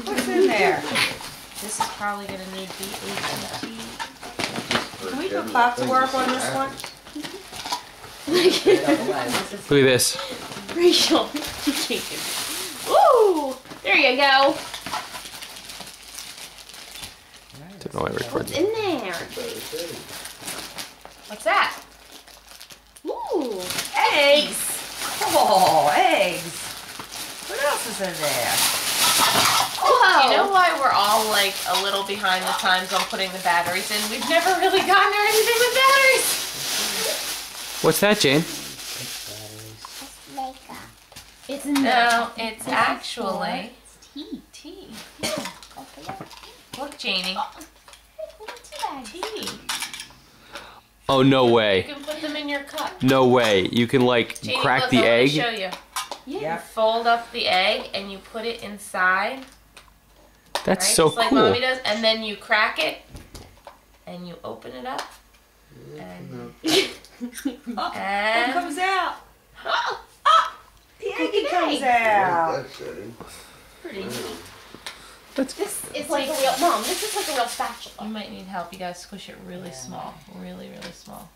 What's in there? This is probably gonna need BHT. Can we put pop to work on this one? Look at this. Rachel. Woo! There you go. Don't know why I What's recorded. in there? What's that? Ooh, eggs. Oh, eggs. What else is in there? Whoa. You know why we're all like a little behind the times on putting the batteries in? We've never really gotten her anything with batteries. What's that, Jane? It's in No, it's actually tea. tea. Look, Janie. Tea. Oh, no You way. can put them in your cup. No way. You can, like, Janie, crack look, the let me egg. show you. Yeah. Yep. Fold up the egg and you put it inside. That's Right? so Just like cool. Mommy does, and then you crack it and you open it up and It and comes out. oh, The egg comes egg. out. Pretty neat. That's This is like a real, Mom, this is like a real you spatula. might need help. You gotta squish it really small, really, really small.